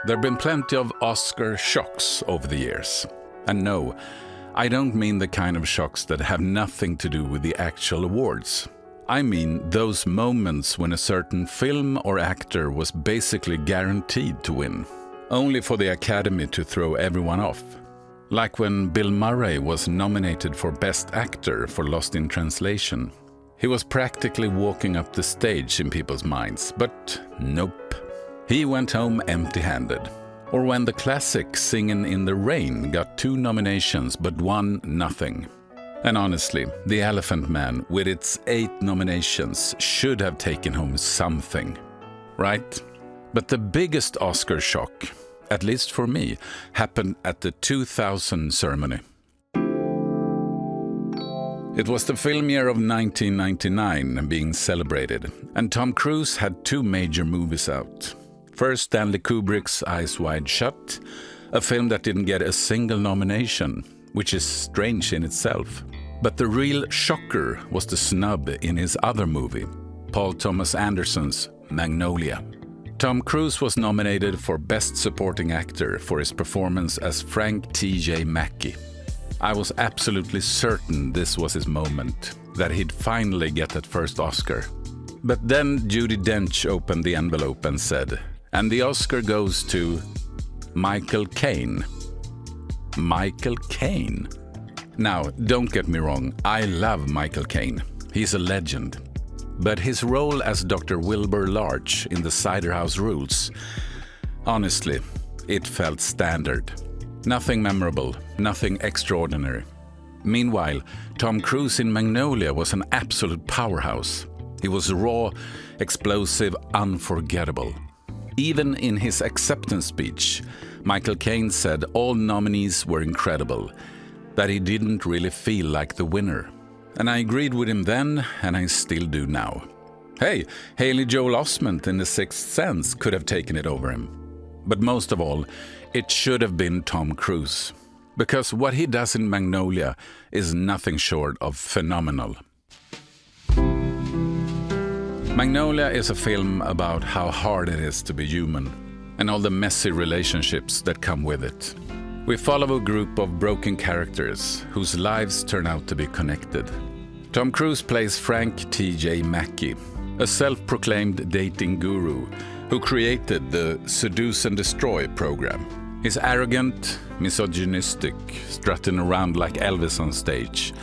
There have been plenty of Oscar shocks over the years. And no, I don't mean the kind of shocks that have nothing to do with the actual awards. I mean those moments when a certain film or actor was basically guaranteed to win, only for the Academy to throw everyone off. Like when Bill Murray was nominated for Best Actor for Lost in Translation. He was practically walking up the stage in people's minds, but nope. He went home empty-handed. Or when the classic Singin' in the Rain got 2 nominations but won nothing. And honestly, The Elephant Man, with its 8 nominations, should have taken home something. Right? But the biggest Oscar shock, at least for me, happened at the 2000 ceremony. It was the film year of 1999 being celebrated, and Tom Cruise had 2 major movies out. First, Stanley Kubrick's Eyes Wide Shut, a film that didn't get a single nomination, which is strange in itself. But the real shocker was the snub in his other movie, Paul Thomas Anderson's Magnolia. Tom Cruise was nominated for Best Supporting Actor for his performance as Frank T.J Mackey. I was absolutely certain this was his moment, that he'd finally get that first Oscar. But then Judi Dench opened the envelope and said, and the Oscar goes to Michael Caine. Michael Caine? Now, don't get me wrong, I love Michael Caine. He's a legend. But his role as Dr. Wilbur Larch in The Cider House Rules, honestly, it felt standard. Nothing memorable, nothing extraordinary. Meanwhile, Tom Cruise in Magnolia was an absolute powerhouse. He was raw, explosive, unforgettable. Even in his acceptance speech, Michael Caine said all nominees were incredible, that he didn't really feel like the winner. And I agreed with him then, and I still do now. Hey, Haley Joel Osment in The Sixth Sense could have taken it over him. But most of all, it should have been Tom Cruise. Because what he does in Magnolia is nothing short of phenomenal. Magnolia is a film about how hard it is to be human, and all the messy relationships that come with it. We follow a group of broken characters whose lives turn out to be connected. Tom Cruise plays Frank T.J Mackey, a self-proclaimed dating guru who created the Seduce and Destroy program. He's arrogant, misogynistic, strutting around like Elvis on stage,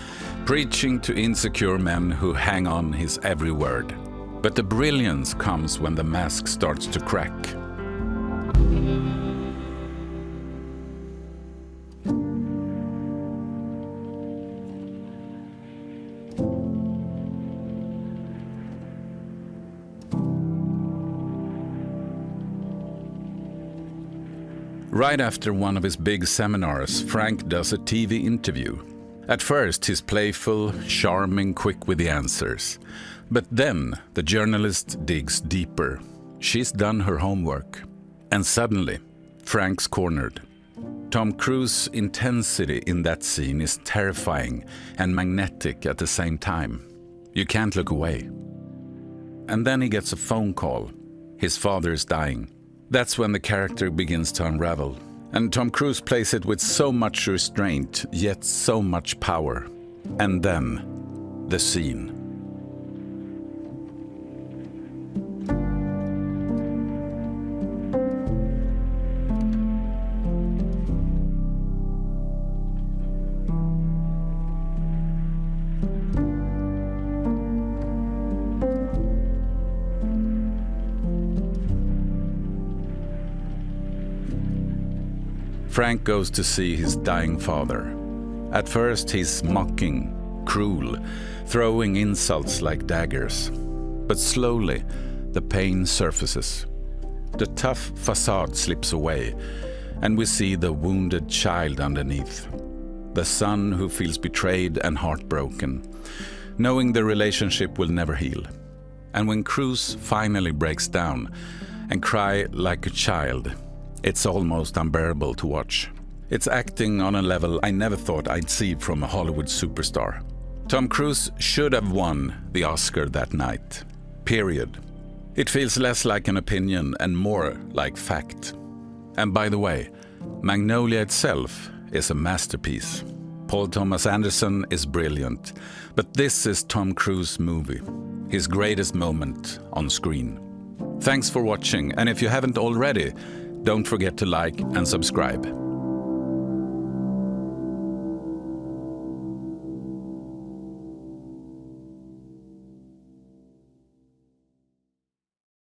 preaching to insecure men who hang on his every word. But the brilliance comes when the mask starts to crack. Right after one of his big seminars, Frank does a TV interview. At first, he's playful, charming, quick with the answers. But then, the journalist digs deeper. She's done her homework. And suddenly, Frank's cornered. Tom Cruise's intensity in that scene is terrifying and magnetic at the same time. You can't look away. And then he gets a phone call. His father is dying. That's when the character begins to unravel. And Tom Cruise plays it with so much restraint, yet so much power. And then, the scene. Frank goes to see his dying father. At first, he's mocking, cruel, throwing insults like daggers. But slowly, the pain surfaces. The tough facade slips away, and we see the wounded child underneath. The son who feels betrayed and heartbroken, knowing the relationship will never heal. And when Cruise finally breaks down and cries like a child, it's almost unbearable to watch. It's acting on a level I never thought I'd see from a Hollywood superstar. Tom Cruise should have won the Oscar that night. Period. It feels less like an opinion and more like fact. And by the way, Magnolia itself is a masterpiece. Paul Thomas Anderson is brilliant, but this is Tom Cruise's movie, his greatest moment on screen. Thanks for watching, and if you haven't already, don't forget to like and subscribe.